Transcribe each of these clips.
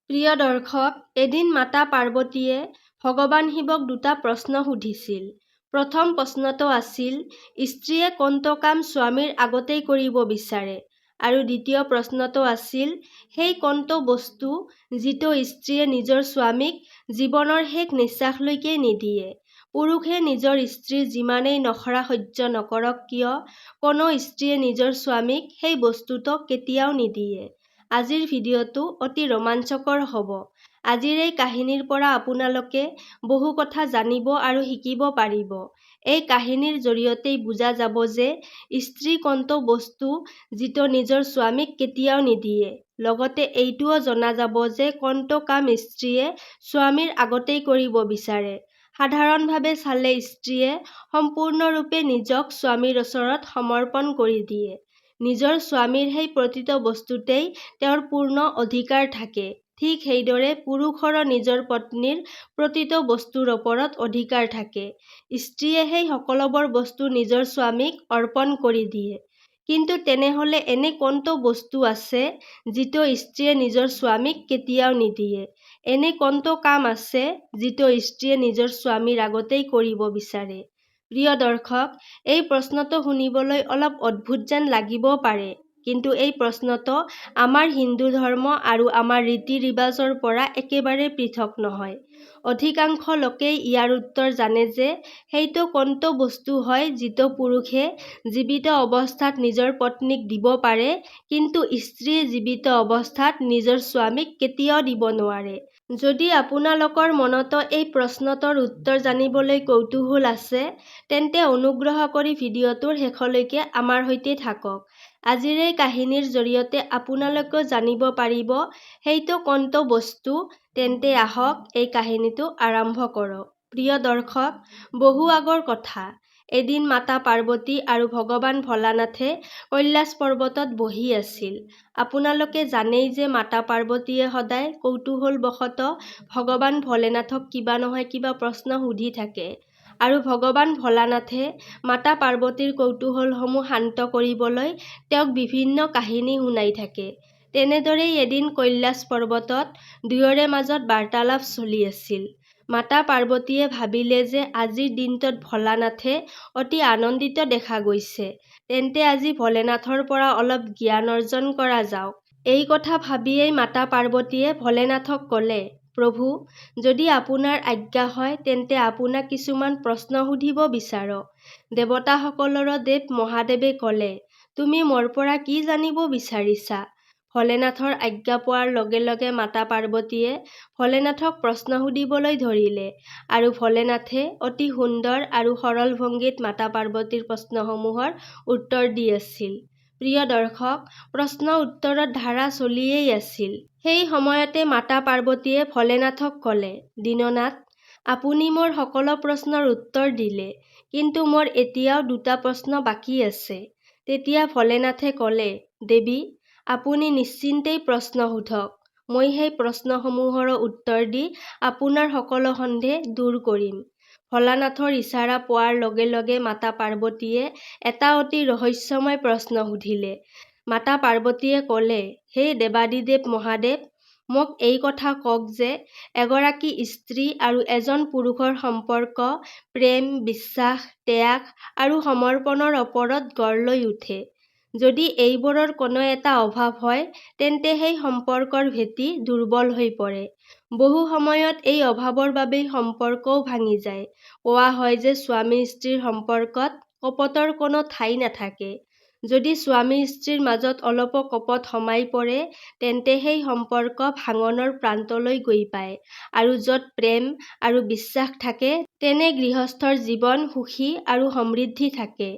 প্ৰিয় দৰ্শক, এদিন মাতা পাৰ্বতীয়ে ভগৱান শিৱক দুটা প্ৰশ্ন সুধিছিল। প্ৰথম প্ৰশ্নটো আছিল, স্ত্ৰীয়ে কোনটো কাম স্বামীৰ আগতেই কৰিব বিচাৰে? আৰু দ্বিতীয় প্ৰশ্নটো আছিল, সেই কোনটো বস্তু যিটো স্ত্ৰীয়ে নিজৰ স্বামীক জীৱনৰ শেষ নিশ্বাসলৈকে নিদিয়ে? পুৰুষে নিজৰ স্ত্ৰীৰ যিমানেই নখৰা সহ্য নকৰক কিয়, কোনো স্ত্ৰীয়ে নিজৰ স্বামীক সেই বস্তুটো কেতিয়াও নিদিয়ে। আজিৰ ভিডিঅ'টো অতি ৰোমাঞ্চকৰ হ'ব। আজিৰ এই কাহিনীৰ পৰা আপোনালোকে বহু কথা জানিব আৰু শিকিব পাৰিব। এই কাহিনীৰ জৰিয়তেই বুজা যাব যে স্ত্ৰী কোনটো বস্তু যিটো নিজৰ স্বামীক কেতিয়াও নিদিয়ে। লগতে এইটোও জনা যাব যে কোনটো কাম স্ত্ৰীয়ে স্বামীৰ আগতেই কৰিব বিচাৰে। সাধাৰণভাৱে চালে স্ত্ৰীয়ে সম্পূৰ্ণৰূপে নিজক স্বামীৰ ওচৰত সমৰ্পণ কৰি দিয়ে। নিজৰ স্বামীৰ সেই প্ৰতিটো বস্তুতেই তেওঁৰ পূৰ্ণ অধিকাৰ থাকে। ঠিক সেইদৰে পুৰুষৰো নিজৰ পত্নীৰ প্ৰতিটো বস্তুৰ ওপৰত অধিকাৰ থাকে। স্ত্ৰীয়ে সেই সকলোবোৰ বস্তু নিজৰ স্বামীক অৰ্পণ কৰি দিয়ে। কিন্তু তেনেহ'লে এনে কোনটো বস্তু আছে যিটো স্ত্ৰীয়ে নিজৰ স্বামীক কেতিয়াও নিদিয়ে? এনে কোনটো কাম আছে যিটো স্ত্ৰীয়ে নিজৰ স্বামীৰ আগতেই কৰিব বিচাৰে? প্ৰিয় দৰ্শক, এই প্ৰশ্নটো শুনিবলৈ অলপ অদ্ভুত যেন লাগিব পাৰে। কিন্তু এই প্ৰশ্নটো আমাৰ হিন্দু ধৰ্ম আৰু আমাৰ ৰীতি-ৰিবাজৰ পৰা একেবাৰে পৃথক নহয়। অধিকাংশ লোকেই ইয়াৰ উত্তৰ জানে যে সেইটো কোনটো বস্তু হয় যিটো পুৰুষে জীৱিত অৱস্থাত নিজৰ পত্নীক দিব পাৰে, কিন্তু স্ত্ৰীয়ে জীৱিত অৱস্থাত নিজৰ স্বামীক কেতিয়াও দিব নোৱাৰে। যদি আপোনালোকৰ মনতো এই প্ৰশ্নটোৰ উত্তৰ জানিবলৈ কৌতূহল আছে, তেন্তে অনুগ্ৰহ কৰি ভিডিঅ'টোৰ শেষলৈকে আমাৰ সৈতে থাকক। আজিৰ এই কাহিনীৰ জৰিয়তে আপোনালোকে জানিব পাৰিব সেইটো কোনটো বস্তু। তেন্তে আহক এই কাহিনীটো আৰম্ভ কৰোঁ। প্ৰিয় দৰ্শক, বহু আগৰ কথা। এদিন মাতা পাৰ্বতী আৰু ভগৱান ভোলানাথে কৈলাশ পৰ্বতত বহি আছিল। আপোনালোকে জানেই যে মাতা পাৰ্বতীয়ে সদায় কৌতূহলবশতঃ ভগৱান ভোলেনাথক কিবা নহয় কিবা প্ৰশ্ন সুধি থাকে। আৰু ভগৱান ভোলানাথে মাতা পাৰ্বতীৰ কৌতূহলসমূহ শান্ত কৰিবলৈ তেওঁক বিভিন্ন কাহিনী শুনাই থাকে। তেনেদৰেই এদিন কৈলাশ পৰ্বতত দুয়োৰে মাজত বাৰ্তালাপ চলি আছিল। মাতা পাৰ্বতীয়ে ভাবিলে যে আজিৰ দিনটোত ভোলানাথে অতি আনন্দিত দেখা গৈছে। তেন্তে আজি ভোলেনাথৰ পৰা অলপ জ্ঞান অৰ্জন কৰা যাওক। এই কথা ভাবিয়েই মাতা পাৰ্বতীয়ে ভোলেনাথক ক'লে, প্ৰভু, যদি আপোনাৰ আজ্ঞা হয় তেন্তে আপোনাক কিছুমান প্ৰশ্ন সুধিব বিচাৰো। দেৱতাসকলৰো দেৱ মহাদেৱে ক'লে, তুমি মোৰ পৰা কি জানিব বিচাৰিছা? ভোলেনাথৰ আজ্ঞা পোৱাৰ লগে লগে মাতা পাৰ্বতীয়ে ভোলেনাথক প্ৰশ্ন সুধিবলৈ ধৰিলে। আৰু ভোলেনাথে অতি সুন্দৰ আৰু সৰল ভংগীত মাতা পাৰ্বতীৰ প্ৰশ্নসমূহৰ উত্তৰ দি আছিল। প্ৰিয় দৰ্শক, প্ৰশ্ন উত্তৰৰ ধাৰা চলিয়েই আছিল। সেই সময়তে মাতা পাৰ্বতীয়ে ভোলেনাথক ক'লে, দীননাথ, আপুনি মোৰ সকলো প্ৰশ্নৰ উত্তৰ দিলে, কিন্তু মোৰ এতিয়াও দুটা প্ৰশ্ন বাকী আছে। তেতিয়া ভোলেনাথে ক'লে, দেৱী, আপুনি নিশ্চিন্তেই প্ৰশ্ন সোধক। মই সেই প্ৰশ্নসমূহৰো উত্তৰ দি আপোনাৰ সকলো সন্দেহ দূৰ কৰিম। ভোলানাথৰ ইচাৰা পোৱাৰ লগে লগে মাতা পাৰ্বতীয়ে এটা অতি ৰহস্যময় প্ৰশ্ন সুধিলে। মাতা পাৰ্বতীয়ে ক'লে, হে দেৱাদিদেৱ মহাদেৱ, মোক এই কথা কওক যে এগৰাকী স্ত্ৰী আৰু এজন পুৰুষৰ সম্পৰ্ক প্ৰেম, বিশ্বাস, ত্যাগ আৰু সমৰ্পণৰ ওপৰত গঢ় লৈ উঠে। যদি এইবোৰৰ কোনো এটা অভাৱ হয়, তেন্তে সেই সম্পৰ্কৰ ভেটি দুৰ্বল হৈ পৰে। বহু সময়ত এই অভাৱৰ বাবেই সম্পৰ্কও ভাঙি যায়। কোৱা হয় যে স্বামী-স্ত্ৰীৰ সম্পৰ্কত কপটৰ কোনো ঠাই নাথাকে। যদি স্বামী-স্ত্ৰীৰ মাজত অলপো কপট সোমাই পৰে, তেন্তে সেই সম্পৰ্ক ভাঙনৰ প্ৰান্তলৈ গৈ পায়। আৰু য'ত প্ৰেম আৰু বিশ্বাস থাকে, তেনে গৃহস্থৰ জীৱন সুখী আৰু সমৃদ্ধি থাকে।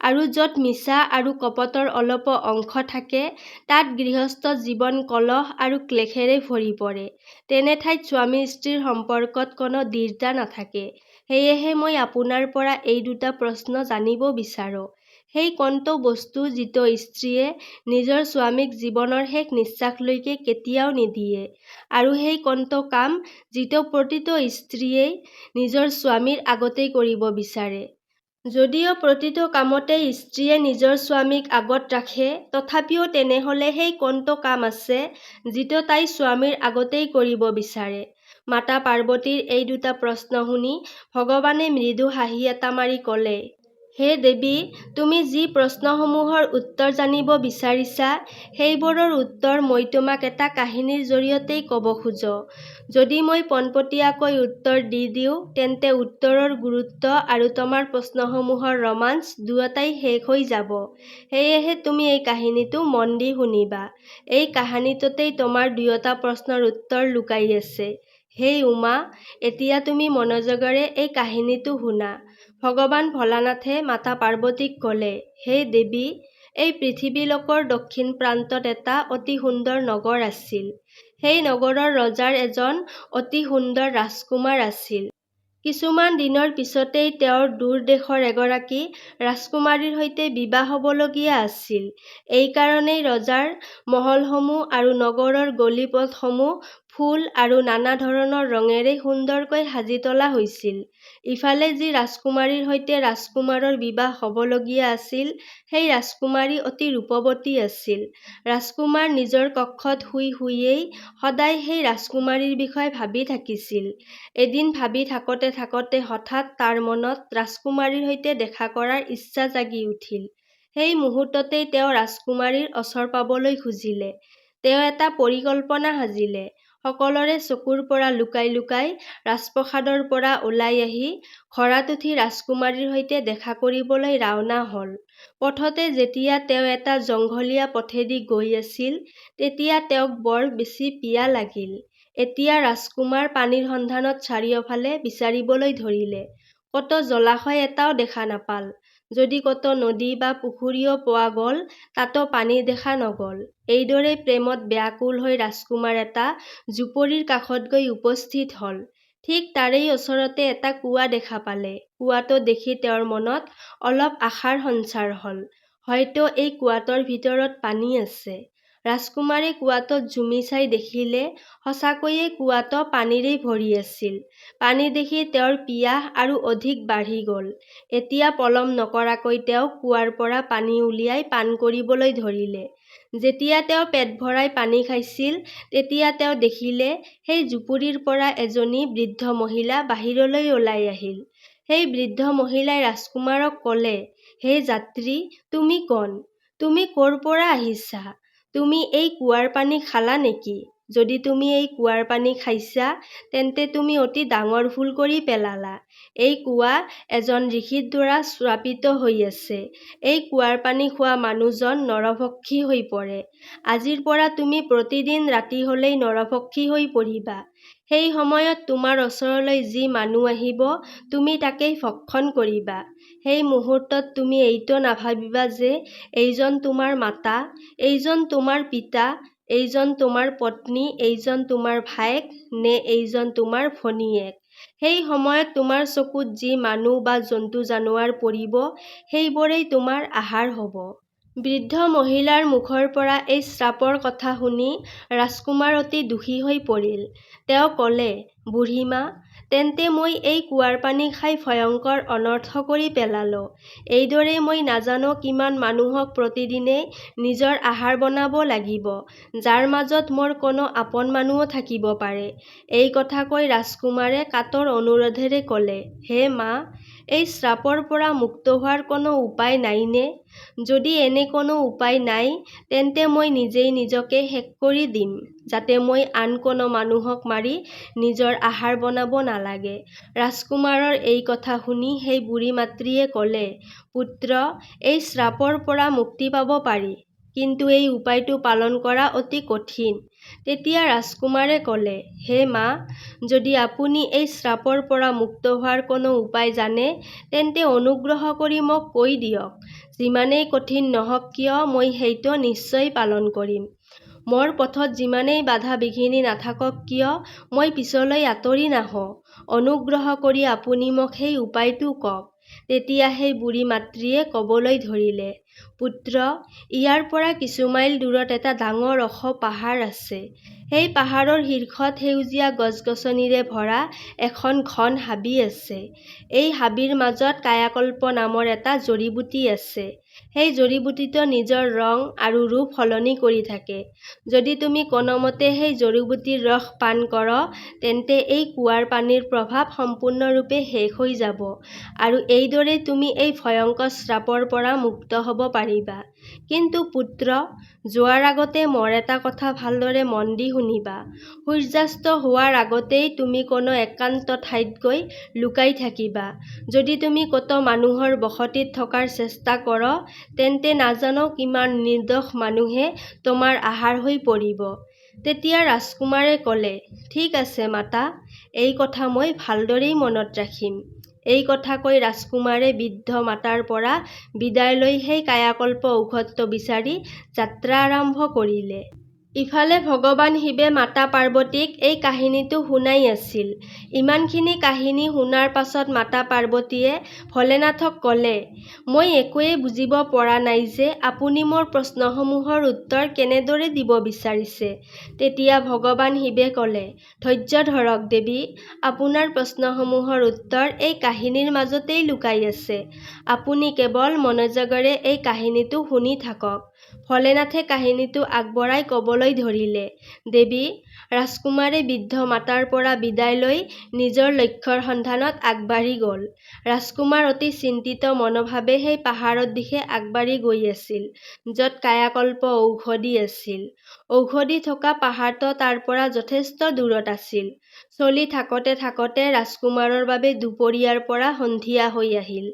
আৰু য'ত মিছা আৰু কপটৰ অলপো অংশ থাকে, তাত গৃহস্থ জীৱন কলহ আৰু ক্লেশেৰে ভৰি পৰে। তেনে ঠাইত স্বামী-স্ত্ৰীৰ সম্পৰ্কত কোনো দৃঢ়তা নাথাকে। সেয়েহে মই আপোনাৰ পৰা এই দুটা প্ৰশ্ন জানিব বিচাৰো। সেই কোনটো বস্তু যিটো স্ত্ৰীয়ে নিজৰ স্বামীক জীৱনৰ শেষ নিশ্বাসলৈকে কেতিয়াও নিদিয়ে? আৰু সেই কোনটো কাম যিটো প্ৰতিটো স্ত্ৰীয়েই নিজৰ স্বামীৰ আগতেই কৰিব বিচাৰে? যদিও প্ৰতিটো কামতেই স্ত্ৰীয়ে নিজৰ স্বামীক আগত ৰাখে, তথাপিও তেনেহলে সেই কোনটো কাম আছে যিটো তাই স্বামীৰ আগতেই কৰিব বিচাৰে? মাতা পাৰ্বতীৰ এই দুটা প্ৰশ্ন শুনি ভগৱানে মৃদু হাঁহি এটা মাৰি ক'লে, হে দেৱী, তুমি যি প্ৰশ্নসমূহৰ উত্তৰ জানিব বিচাৰিছা, সেইবোৰৰ উত্তৰ মই তোমাক এটা কাহিনীৰ জৰিয়তেই ক'ব খোজো। যদি মই পোনপটীয়াকৈ উত্তৰ দি দিওঁ, তেন্তে উত্তৰৰ গুৰুত্ব আৰু তোমাৰ প্ৰশ্নসমূহৰ ৰোমাঞ্চ দুয়োটাই শেষ হৈ যাব। সেয়েহে তুমি এই কাহিনীটো মন দি শুনিবা। এই কাহিনীটোতেই তোমাৰ দুয়োটা প্ৰশ্নৰ উত্তৰ লুকাই আছে। হে উমা, এতিয়া তুমি মনোযোগেৰে এই কাহিনীটো শুনা। ভগৱান ভোলানাথে মাতা পাৰ্বতীক ক'লে, হে দেৱী, এই পৃথিৱীলোকৰ দক্ষিণ প্ৰান্তত এটা অতি সুন্দৰ নগৰ আছিল। সেই নগৰৰ ৰজাৰ এজন অতি সুন্দৰ ৰাজকুমাৰ আছিল। কিছুমান দিনৰ পিছতেই তেওঁৰ দূৰ দেশৰ এগৰাকী ৰাজকুমাৰীৰ সৈতে বিবাহ হ'বলগীয়া আছিল। এই কাৰণেই ৰজাৰ মহলসমূহ আৰু নগৰৰ গলি-পথসমূহ ফুল আৰু নানা ধৰণৰ ৰঙেৰে সুন্দৰকৈ সাজি তোলা হৈছিল। ইফালে যি ৰাজকুমাৰীৰ সৈতে ৰাজকুমাৰৰ বিবাহ হ'বলগীয়া আছিল, সেই ৰাজকুমাৰী অতি ৰূপৱতী আছিল। ৰাজকুমাৰ নিজৰ কক্ষত শুই সদায় সেই ৰাজকুমাৰীৰ বিষয়ে ভাবি থাকিছিল। এদিন ভাবি থাকোঁতে হঠাৎ তাৰ মনত ৰাজকুমাৰীৰ সৈতে দেখা কৰাৰ ইচ্ছা জাগি উঠিল। সেই মুহূৰ্ততেই তেওঁ ৰাজকুমাৰীৰ ওচৰ পাবলৈ খুজিলে। তেওঁ এটা পৰিকল্পনা সাজিলে। সকলোৰে চকুৰ পৰা লুকাই ৰাজপ্ৰসাদৰ পৰা ওলাই আহি ঘোঁৰাত উঠি ৰাজকুমাৰীৰ সৈতে দেখা কৰিবলৈ ৰাওনা হ'ল। পথতে যেতিয়া তেওঁ এটা জংঘলীয়া পথেদি গৈ আছিল, তেতিয়া তেওঁক বৰ বেছি পিয়াহ লাগিল। এতিয়া ৰাজকুমাৰ পানীৰ সন্ধানত চাৰিওফালে বিচাৰিবলৈ ধৰিলে। ক'তো জলাশয় এটাও দেখা নাপাল। যদি ক'তো নদী বা পুখুৰীও পোৱা গ'ল, তাতো পানী দেখা নগ'ল। এইদৰে প্ৰেমত ব্যাকুল হৈ ৰাজকুমাৰ এটা জুপুৰিৰ কাষত গৈ উপস্থিত হ'ল। ঠিক তাৰেই ওচৰতে এটা কুঁৱা দেখা পালে। কুঁৱাটো দেখি তেওঁৰ মনত অলপ আশাৰ সঞ্চাৰ হ'ল। হয়তো এই কুঁৱাটোৰ ভিতৰত পানী আছে। ৰাজকুমাৰে কুঁৱাটোত জুমি চাই দেখিলে সঁচাকৈয়ে কুঁৱাটো পানীৰেই ভৰি আছিল। পানী দেখি তেওঁৰ পিয়াহ আৰু অধিক বাঢ়ি গ'ল। এতিয়া পলম নকৰাকৈ তেওঁ কুঁৱাৰ পৰা পানী উলিয়াই পান কৰিবলৈ ধৰিলে। যেতিয়া তেওঁ পেট ভৰাই পানী খাইছিল, তেতিয়া তেওঁ দেখিলে সেই জুপুৰিৰ পৰা এজনী বৃদ্ধ মহিলা বাহিৰলৈ ওলাই আহিল। সেই বৃদ্ধ মহিলাই ৰাজকুমাৰক ক'লে, হে যাত্ৰী, তুমি কোন? তুমি ক'ৰ পৰা আহিছা? তুমি এই কুঁৱাৰ পানী খালা নেকি? যদি তুমি এই কুঁৱাৰ পানী খাইছা, তেন্তে তুমি অতি ডাঙৰ ভুল কৰি পেলালা। এই কুঁৱা এজন ঋষিৰ দ্বাৰা শ্ৰাপিত হৈ আছে। এই কুঁৱাৰ পানী খোৱা মানুহজন নৰভক্ষী হৈ পৰে। আজিৰ পৰা তুমি প্ৰতিদিন ৰাতি হ'লেই নৰভক্ষী হৈ পৰিবা। সেই সময়ত তোমাৰ ওচৰলৈ যি মানুহ আহিব, তুমি তাকেই ভক্ষণ কৰিবা। সেই মুহূৰ্তত তুমি এইটো নাভাবিবা যে এইজন তোমাৰ মাতা, এইজন তোমাৰ পিতা, এইজন তোমাৰ পত্নী, এইজন তোমাৰ ভায়েক, নে এইজন তোমাৰ ভনীয়েক। সেই সময়ত তোমাৰ চকুত যি মানুহ বা জন্তু জানোৱাৰ পৰিব, সেইবোৰেই তোমাৰ আহাৰ হ'ব। বৃদ্ধ মহিলাৰ মুখৰ পৰা এই শ্ৰাপৰ কথা শুনি ৰাজকুমাৰ অতি দুখী হৈ পৰিল। তেওঁ ক'লে, বুঢ়ীমা, তেন্তে মই এই কুঁৱাৰ পানী খাই ভয়ংকৰ অনৰ্থ কৰি পেলালোঁ। এইদৰে মই নাজানো কিমান মানুহক প্ৰতিদিনে নিজৰ আহাৰ বনাব লাগিব, যাৰ মাজত মোৰ কোনো আপোন মানুহো থাকিব পাৰে। এই কথা কৈ ৰাজকুমাৰে কাতৰ অনুৰোধেৰে ক'লে, হে মা, এই শ্ৰাপৰ পৰা মুক্ত হোৱাৰ কোনো উপায় নাইনে? যদি এনে কোনো উপায় নাই, তেন্তে মই নিজেই নিজকে শেষ কৰি দিম, যাতে মই আন কোনো মানুহক মাৰি নিজৰ আহাৰ বনাব নালাগে। ৰাজকুমাৰৰ এই কথা শুনি সেই বুঢ়ী মাতৃয়ে ক'লে, পুত্ৰ, এই শ্ৰাপৰ পৰা মুক্তি পাব পাৰি, কিন্তু এই উপায়টো পালন কৰা অতি কঠিন। তেতিয়া ৰাজকুমাৰে ক'লে, হে মা, যদি আপুনি এই শ্ৰাপৰ পৰা মুক্ত হোৱাৰ কোনো উপায় জানে, তেন্তে অনুগ্ৰহ কৰি মোক কৈ দিয়ক। যিমানেই কঠিন নহওক কিয়, মই সেইটো নিশ্চয় পালন কৰিম। মোৰ পথত যিমানেই বাধা বিঘিনি নাথাকক কিয়, মই পিছলৈ আঁতৰি নাহোঁ। অনুগ্ৰহ কৰি আপুনি মোক সেই উপায়টো কওক। তেতিয়া সেই বুঢ়ী মাতৃয়ে ক'বলৈ ধৰিলে, পুত্ৰ, ইয়াৰ পৰা কিছু মাইল দূৰত এটা ডাঙৰ ওখ পাহাৰ আছে। সেই পাহাৰৰ শীৰ্ষত সেউজীয়া গছ-গছনিৰে ভৰা এখন ঘন হাবি আছে। এই হাবিৰ মাজত কায়াকল্প নামৰ এটা জড়িবুটি আছে। সেই জড়িবুটিটো নিজৰ ৰং আৰু ৰূপ সলনি কৰি থাকে। যদি তুমি কোনোমতে সেই জড়িবুটিৰ ৰস পান কৰ, তেন্তে এই কুঁৱাৰ পানীৰ প্ৰভাৱ সম্পূৰ্ণৰূপে শেষ হৈ যাব আৰু এইদৰে তুমি এই ভয়ংকৰ শ্ৰাপৰ পৰা মুক্ত হ'ব পাৰিবা। কিন্তু পুত্ৰ, যোৱাৰ আগতে মোৰ এটা কথা ভালদৰে মন দি শুনিবা। সূৰ্যাস্ত হোৱাৰ আগতেই তুমি কোনো একান্ত ঠাইত গৈ লুকাই থাকিবা। যদি তুমি ক'তো মানুহৰ বসতিত থকাৰ চেষ্টা কৰ, তেন্তে নাজানো কিমান নিৰ্দোষ মানুহে তোমাৰ আহাৰ হৈ পৰিব। তেতিয়া ৰাজকুমাৰে ক'লে, ঠিক আছে মাতা, এই কথা মই ভালদৰেই মনত ৰাখিম। এই কথা কৈ ৰাজকুমাৰে বৃদ্ধ মাতাৰ পৰা বিদায় লৈ সেই কায়াকল্প ঔষধটো বিচাৰি যাত্ৰা আৰম্ভ কৰিলে। ইফালে ভগৱান শিৱে মাতা পাৰ্বতীক এই কাহিনীটো শুনাই আছিল। ইমানখিনি কাহিনী শুনাৰ পাছত মাতা পাৰ্বতীয়ে ভোলেনাথক ক'লে, মই একোৱেই বুজিব পৰা নাই যে আপুনি মোৰ প্ৰশ্নসমূহৰ উত্তৰ কেনেদৰে দিব বিচাৰিছে। তেতিয়া ভগৱান শিৱে ক'লে, ধৈৰ্য ধৰক দেৱী, আপোনাৰ প্ৰশ্নসমূহৰ উত্তৰ এই কাহিনীৰ মাজতেই লুকাই আছে। আপুনি কেৱল মনোযোগেৰে এই কাহিনীটো শুনি থাকক। ভোলেনাথে কাহিনীটো আগবঢ়াই ক'বলৈ ধৰিলে, দেৱী, ৰাজকুমাৰে বৃদ্ধ মাতাৰ পৰা বিদায় লৈ নিজৰ লক্ষ্যৰ সন্ধানত আগবাঢ়ি গ'ল। ৰাজকুমাৰ অতি চিন্তিত মনোভাৱে সেই পাহাৰৰ দিশে আগবাঢ়ি গৈ আছিল, য'ত কায়াকল্প ঔষধি আছিল। ঔষধি থকা পাহাৰটো তাৰ পৰা যথেষ্ট দূৰত আছিল। চলি থাকোঁতে থাকোঁতে ৰাজকুমাৰৰ বাবে দুপৰীয়াৰ পৰা সন্ধিয়া হৈ আহিল।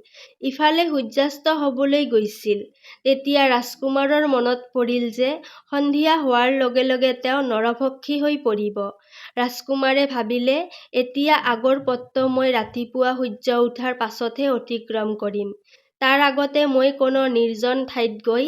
ইফালে সূৰ্যাস্ত হ'বলৈ গৈছিল। তেতিয়া ৰাজকুমাৰৰ মনত পৰিল যে সন্ধিয়া হোৱাৰ লগে লগে তেওঁ নৰভক্ষী হৈ পৰিব। ৰাজকুমাৰে ভাবিলে, এতিয়া আগৰ পথটো মই ৰাতিপুৱা সূৰ্য উঠাৰ পাছতহে অতিক্ৰম কৰিম। তাৰ আগতে মই কোনো নিৰ্জন ঠাইত গৈ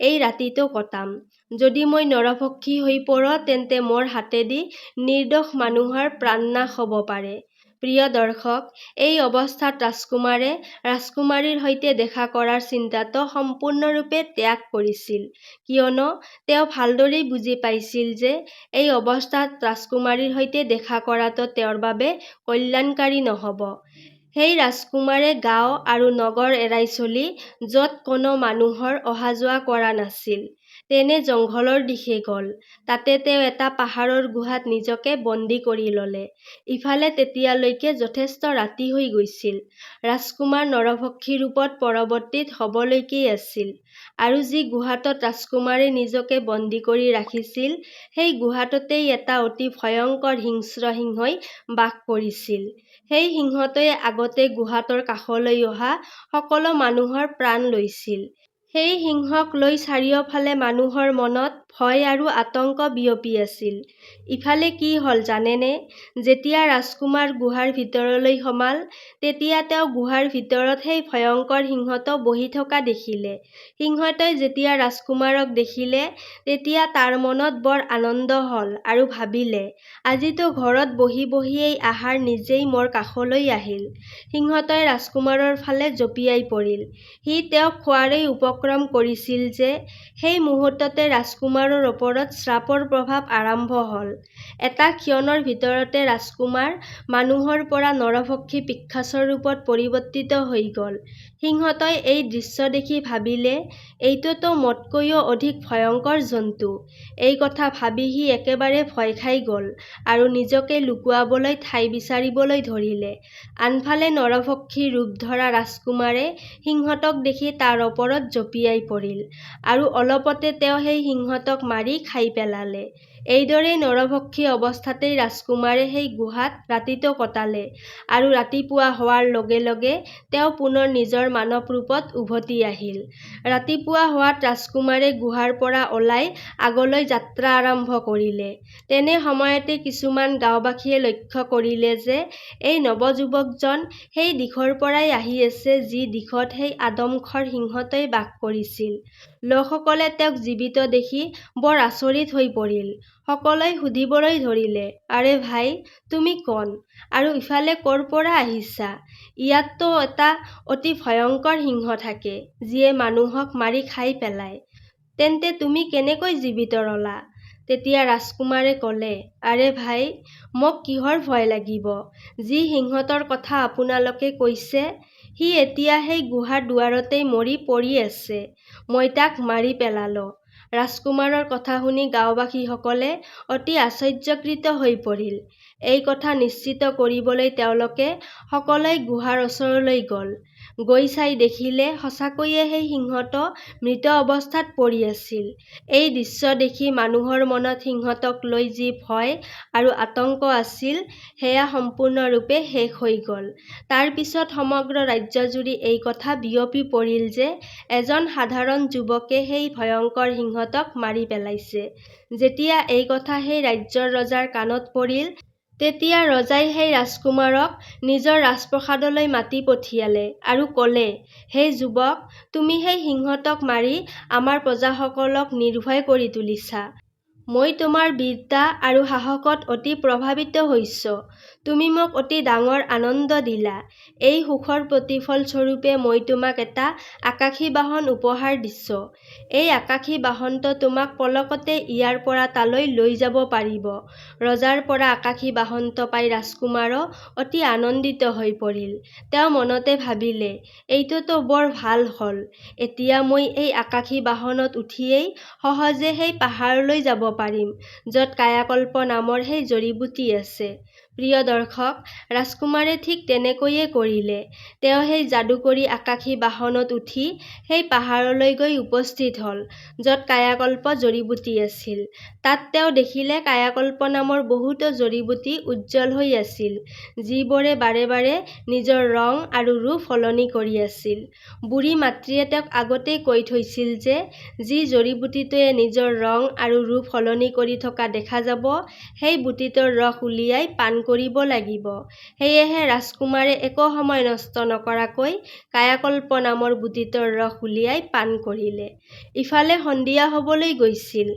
এই ৰাতিটো কটাম। যদি মই নৰভক্ষী হৈ পৰোঁ, তেন্তে মোৰ হাতেদি নিৰ্দোষ মানুহৰ প্ৰাণনাশ হ'ব পাৰে। প্ৰিয় দৰ্শক, এই অৱস্থাত ৰাজকুমাৰে ৰাজকুমাৰীৰ সৈতে দেখা কৰাৰ চিন্তাটো সম্পূৰ্ণৰূপে ত্যাগ কৰিছিল, কিয়নো তেওঁ ভালদৰেই বুজি পাইছিল যে এই অৱস্থাত ৰাজকুমাৰীৰ সৈতে দেখা কৰাটো তেওঁৰ বাবে কল্যাণকাৰী নহ'ব। সেই ৰাজকুমাৰে গাঁও আৰু নগৰ এৰাই চলি, য'ত কোনো মানুহৰ অহা-যোৱা কৰা নাছিল, তেনে জংঘলৰ দিশে গ'ল। তাতে তেওঁ এটা পাহাৰৰ গুহাত নিজকে বন্দী কৰি ল'লে। ইফালে তেতিয়ালৈকে যথেষ্ট ৰাতি হৈ গৈছিল। ৰাজকুমাৰ নৰভক্ষী ৰূপত পৰৱৰ্তীত হ'বলৈকে আছিল। আৰু যি গুহাটোত ৰাজকুমাৰে নিজকে বন্দী কৰি ৰাখিছিল, সেই গুহাটোতেই এটা অতি ভয়ংকৰ হিংস্ৰ সিংহই বাস কৰিছিল। সেই সিংহটোৱে আগতে গুহাটোৰ কাষলৈ অহা সকলো মানুহৰ প্ৰাণ লৈছিল। সেই সিংহক লৈ চাৰিওফালে মানুহৰ মনত ভয় আৰু আতংক বিয়পি আছিল। ইফালে কি হ'ল জানেনে? যেতিয়া ৰাজকুমাৰ গুহাৰ ভিতৰলৈ সোমাল, তেতিয়া তেওঁ গুহাৰ ভিতৰত সেই ভয়ংকৰ সিংহটো বহি থকা দেখিলে। সিংহটোৱে যেতিয়া ৰাজকুমাৰক দেখিলে, তেতিয়া তাৰ মনত বৰ আনন্দ হ'ল আৰু ভাবিলে, আজিতো ঘৰত বহি বহিয়েই আহাৰ নিজেই মোৰ কাষলৈ আহিল। সিংহটোৱে ৰাজকুমাৰৰ ফালে জঁপিয়াই পৰিল। সি তেওঁক খোৱাৰেই উপক্ৰম কৰিছিল যে সেই মুহূৰ্ততে ৰাজকুমাৰৰ ওপৰত শ্ৰাপৰ প্ৰভাৱ আৰম্ভ হ'ল। এটা ক্ষণৰ ভিতৰতে ৰাজকুমাৰ মানুহৰ পৰা নৰভক্ষী পিশাচৰ ৰূপত পৰিৱৰ্তিত হৈ গ'ল। সিংহটোৱে এই দৃশ্য দেখি ভাবিলে, এইটোতো মোতকৈও অধিক ভয়ংকৰ জন্তু। এই কথা ভাবি সি একেবাৰে ভয় খাই গ'ল আৰু নিজকে লুকুৱাবলৈ ঠাই বিচাৰিবলৈ ধৰিলে। আনফালে নৰভক্ষী ৰূপ ধৰা ৰাজকুমাৰে সিংহটোক দেখি তাৰ ওপৰত জঁপিয়াই পৰিল আৰু অলপতে তেওঁ সেই সিংহটোক মাৰি খাই পেলালে। এইদৰে নৰভক্ষী অৱস্থাতেই ৰাজকুমাৰে সেই গুহাত ৰাতিটো কটালে আৰু ৰাতিপুৱা হোৱাৰ লগে লগে তেওঁ পুনৰ নিজৰ মানৱ ৰূপত উভতি আহিল। ৰাতিপুৱা হোৱাত ৰাজকুমাৰে গুহাৰ পৰা ওলাই আগলৈ যাত্ৰা আৰম্ভ কৰিলে। তেনে সময়তে কিছুমান গাঁওবাসীয়ে লক্ষ্য কৰিলে যে এই নৱযুৱকজন সেই দিশৰ পৰাই আহি আছে যি দিশত সেই আদমখৰ সিংহটোৱে বাস কৰিছিল। লোকসকলে তেওঁক জীৱিত দেখি বৰ আচৰিত হৈ পৰিল। সকলোৱে সুধিবলৈ ধৰিলে, আৰে ভাই, তুমি কোন? আৰু ইফালে ক'ৰ পৰা আহিছা? ইয়াততো এটা অতি ভয়ংকৰ সিংহ থাকে, যিয়ে মানুহক মাৰি খাই পেলায়। তেন্তে তুমি কেনেকৈ জীৱিত ৰলা? তেতিয়া ৰাজকুমাৰে ক'লে, আৰে ভাই, মোক কিহৰ ভয় লাগিব? যি সিংহটোৰ কথা আপোনালোকে কৈছে, সি এতিয়া সেই গুহাৰ দুৱাৰতেই মৰি পৰি আছে। মই তাক মাৰি পেলালোঁ। ৰাজকুমাৰৰ কথা শুনি গাঁওবাসীসকলে অতি আশ্চৰ্যচকিত হৈ পৰিল। এই কথা নিশ্চিত কৰিবলৈ তেওঁলোকে সকলোৱে গুহাৰ ওচৰলৈ গ'ল। গৈ চাই দেখিলে সঁচাকৈয়ে সেই সিংহটো মৃত অৱস্থাত পৰি আছিল। এই দৃশ্য দেখি মানুহৰ মনত সিংহটোক লৈ যি ভয় আৰু আতংক আছিল, সেয়া সম্পূৰ্ণৰূপে শেষ হৈ গ'ল। তাৰ পিছত সমগ্ৰ ৰাজ্যজুৰি এই কথা বিয়পি পৰিল যে এজন সাধাৰণ যুৱকে সেই ভয়ংকৰ সিংহটোক মাৰি পেলাইছে। যেতিয়া এই কথা সেই ৰাজ্যৰ ৰজাৰ কাণত পৰিল, তেতিয়া ৰজাই সেই ৰাজকুমাৰক নিজৰ ৰাজপ্ৰসাদলৈ মাতি পঠিয়ালে আৰু ক'লে, হে যুৱক, তুমি সেই সিংহটোক মাৰি আমাৰ প্ৰজাসকলক নিৰ্ভয় কৰি তুলিছা। মই তোমাৰ বীৰতা আৰু সাহসত অতি প্ৰভাৱিত হৈছোঁ। তুমি মোক অতি ডাঙৰ আনন্দ দিলা। এই সুখৰ প্ৰতিফল স্বৰূপে মই তোমাক এটা আকাশী বাহন উপহাৰ দিছোঁ। এই আকাশী বাহনটো তোমাক পলকতে ইয়াৰ পৰা তালৈ লৈ যাব পাৰিব। ৰজাৰ পৰা আকাশী বাহনটো পাই ৰাজকুমাৰো অতি আনন্দিত হৈ পৰিল। তেওঁ মনতে ভাবিলে, এইটোতো বৰ ভাল হ'ল। এতিয়া মই এই আকাশী বাহনত উঠিয়েই সহজে সেই পাহাৰলৈ যাব পাৰিম, য'ত কায়াকল্প নামৰ সেই জড়িবুটি আছে। প্ৰিয় দৰ্শক, ৰাজকুমাৰে ঠিক তেনেকৈয়ে কৰিলে। তেওঁ সেই যাদুকৰী আকাশী বাহনত উঠি সেই পাহাৰলৈ গৈ উপস্থিত হ'ল, য'ত কায়াকল্প জড়িবুটি আছিল। তাত তেওঁ দেখিলে কায়াকল্প নামৰ বহুতো জড়িবুটি উজ্জ্বল হৈ আছিল, যিবোৰে বাৰে বাৰে নিজৰ ৰং আৰু ৰূপ সলনি কৰি আছিল। বুঢ়ী মাতৃয়ে তেওঁক আগতেই কৈ থৈছিল যে যি জড়িবুটিটোৱে নিজৰ ৰং আৰু ৰূপ সলনি কৰি থকা দেখা যাব, সেই বুটিটোৰ ৰস উলিয়াই পান কৰিব লাগিব। সেয়েহে ৰাজকুমাৰে একো সময় নষ্ট নকৰাকৈ কায়াকল্প নামৰ বুটিটোৰ ৰস উলিয়াই পান কৰিলে। ইফালে সন্ধিয়া হ'বলৈ গৈছিল।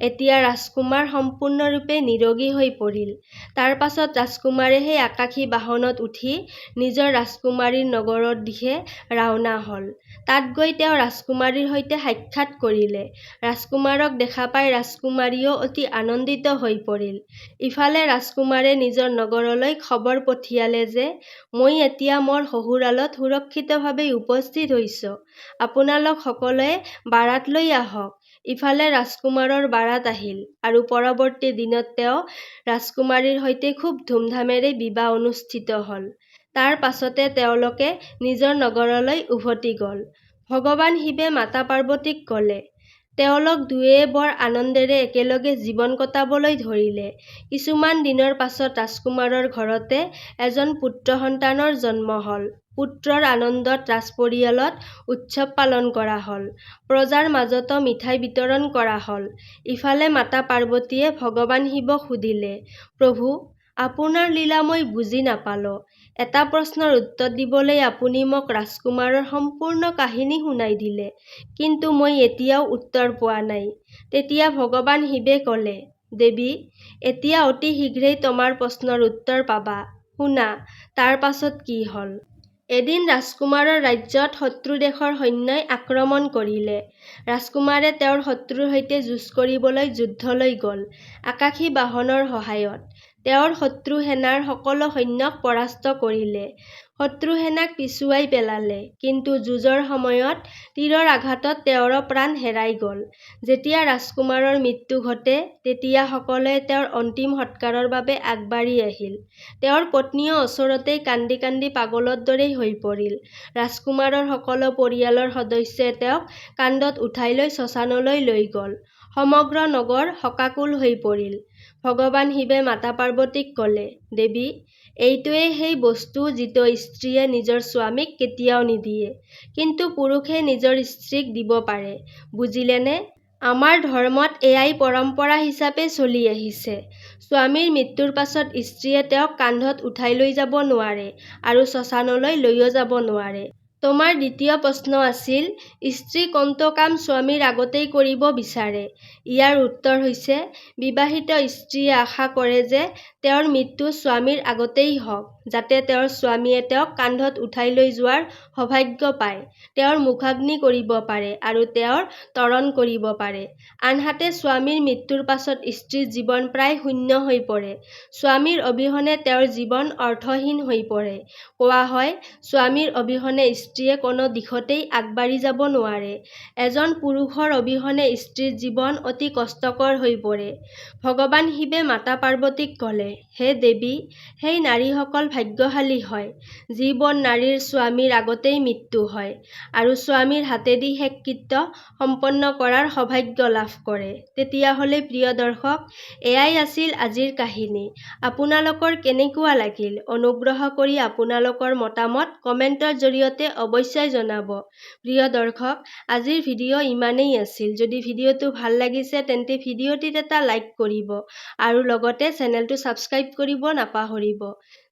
এতিয়া ৰাজকুমাৰ সম্পূৰ্ণৰূপে নিৰোগী হৈ পৰিল। তাৰ পাছত ৰাজকুমাৰে সেই আকাশী বাহনত উঠি নিজৰ ৰাজকুমাৰীৰ নগৰৰ দিশে ৰাওনা হ'ল। তাত গৈ তেওঁ ৰাজকুমাৰীৰ সৈতে সাক্ষাৎ কৰিলে। ৰাজকুমাৰক দেখা পাই ৰাজকুমাৰীও অতি আনন্দিত হৈ পৰিল। ইফালে ৰাজকুমাৰে নিজৰ নগৰলৈ খবৰ পঠিয়ালে যে মই এতিয়া মোৰ শহুৰালত সুৰক্ষিতভাৱে উপস্থিত হৈছোঁ। আপোনালোক সকলোৱে বাৰাত লৈ আহক। ইফালে ৰাজকুমাৰৰ বাৰাত আহিল আৰু পৰৱৰ্তী দিনত তেওঁ ৰাজকুমাৰীৰ সৈতে খুব ধুমধামেৰে বিবাহ অনুষ্ঠিত হ'ল। তাৰ পাছতে তেওঁলোকে নিজৰ নগৰলৈ উভতি গ'ল। ভগৱান শিৱে মাতা পাৰ্বতীক ক'লে। তেওঁলোক দুয়োয়ে বৰ আনন্দেৰে একেলগে জীৱন কটাবলৈ ধৰিলে। কিছুমান দিনৰ পাছত ৰাজকুমাৰৰ ঘৰতে এজন পুত্ৰ সন্তানৰ জন্ম হ'ল। পুত্ৰৰ আনন্দত ৰাজপৰিয়ালত উৎসৱ পালন কৰা হ'ল। প্ৰজাৰ মাজতো মিঠাই বিতৰণ কৰা হ'ল। ইফালে মাতা পাৰ্বতীয়ে ভগৱান শিৱক সুধিলে, প্ৰভু, আপোনাৰ লীলা মই বুজি নাপালোঁ। এটা প্ৰশ্নৰ উত্তৰ দিবলৈ আপুনি মোক ৰাজকুমাৰৰ সম্পূৰ্ণ কাহিনী শুনাই দিলে, কিন্তু মই এতিয়াও উত্তৰ পোৱা নাই। তেতিয়া ভগৱান শিৱে ক'লে, দেৱী, এতিয়া অতি শীঘ্ৰেই তোমাৰ প্ৰশ্নৰ উত্তৰ পাবা। শুনা, তাৰ পাছত কি হ'ল। এদিন ৰাজকুমাৰৰ ৰাজ্যত শত্ৰু দেশৰ সৈন্যই আক্ৰমণ কৰিলে। ৰাজকুমাৰে তেওঁৰ শত্ৰুৰ সৈতে যুঁজ কৰিবলৈ যুদ্ধলৈ গ'ল, আকাশী বাহনৰ সহায়ত। তেওঁৰ শত্ৰু সেনাৰ সকলো সৈন্যক পৰাস্ত কৰিলে। শত্ৰু সেনাক পিছুৱাই পেলালে, কিন্তু যুঁজৰ সময়ত তীৰৰ আঘাতত তেওঁৰো প্ৰাণ হেৰাই গ'ল। যেতিয়া ৰাজকুমাৰৰ মৃত্যু ঘটে, তেতিয়া সকলোৱে তেওঁৰ অন্তিম সৎকাৰৰ বাবে আগবাঢ়ি আহিল। তেওঁৰ পত্নীও ওচৰতেই কান্দি কান্দি পাগলৰ দৰে হৈ পৰিল। ৰাজকুমাৰৰ সকলো পৰিয়ালৰ সদস্যই তেওঁক কান্ধত উঠাই লৈ শ্মশানলৈ লৈ গ'ল। সমগ্ৰ নগৰ শোকাকুল হৈ পৰিল। ভগৱান শিৱে মাতা পাৰ্বতীক ক'লে, দেৱী, এইটোৱেই সেই বস্তু যিটো স্ত্ৰীয়ে নিজৰ স্বামীক কেতিয়াও নিদিয়ে, কিন্তু পুৰুষে নিজৰ স্ত্ৰীক দিব পাৰে। বুজিলেনে? আমাৰ ধৰ্মত এয়াই পৰম্পৰা হিচাপে চলি আহিছে। স্বামীৰ মৃত্যুৰ পাছত স্ত্ৰীয়ে তেওঁক কান্ধত উঠাই লৈ যাব নোৱাৰে আৰু শ্মশানলৈ লৈও যাব নোৱাৰে। তোমাৰ দ্বিতীয় প্ৰশ্ন আছিল, স্ত্ৰী কোনটো কাম স্বামীৰ আগতেই কৰিব বিচাৰে? ইয়াৰ উত্তৰ হৈছে, বিবাহিত স্ত্ৰীয়ে আশা কৰে যে তেওঁৰ মৃত্যু স্বামীৰ আগতেই হওক, যাতে তেওঁৰ স্বামীয়ে তেওঁক কান্ধত উঠাই লৈ যোৱাৰ সৌভাগ্য পায়, তেওঁৰ মুখাগ্নি কৰিব পাৰে আৰু তেওঁৰ তৰণ কৰিব পাৰে। আনহাতে স্বামীৰ মৃত্যুৰ পাছত স্ত্ৰীৰ জীৱন প্ৰায় শূন্য হৈ পৰে। স্বামীৰ অবিহনে তেওঁৰ জীৱন অৰ্থহীন হৈ পৰে। কোৱা হয়, স্বামীৰ অবিহনে স্ত্ৰীয়ে কোনো দিশতেই আগবাঢ়ি যাব নোৱাৰে। এজন পুৰুষৰ অবিহনে স্ত্ৰীৰ জীৱন অতি কষ্টকৰ হৈ পৰে। ভগৱান শিৱে মাতা পাৰ্বতীক ক'লে, হে দেৱী, সেই নাৰীসকল ভাগ্যশালী হয়, যিবোৰ নাৰীৰ স্বামীৰ আগতেই মৃত্যু হয় আৰু স্বামীৰ হাতেদি শেষ কৃত্য সম্পন্ন কৰাৰ সৌভাগ্য লাভ কৰে। তেতিয়াহ'লে প্ৰিয় দৰ্শক, এয়াই আছিল আজিৰ কাহিনী। আপোনালোকৰ কেনেকুৱা লাগিল? অনুগ্ৰহ কৰি আপোনালোকৰ মতামত কমেণ্টৰ জৰিয়তে অৱশ্যই জনাব। প্ৰিয় দৰ্শক, আজিৰ ভিডিঅ' ইমানেই আছিল। যদি ভিডিঅ'টো ভাল লাগিছে তেন্তে ভিডিঅ'টিত এটা লাইক কৰিব আৰু লগতে চেনেলটো ছাবস্ক্ৰাইব কৰিব নাপাহৰিব।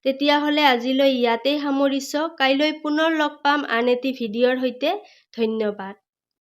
তেতিয়াহ'লে আজিলৈ ইয়াতেই সামৰিছোঁ। কাইলৈ পুনৰ লগ পাম আন এটি ভিডিঅ'ৰ সৈতে। ধন্যবাদ।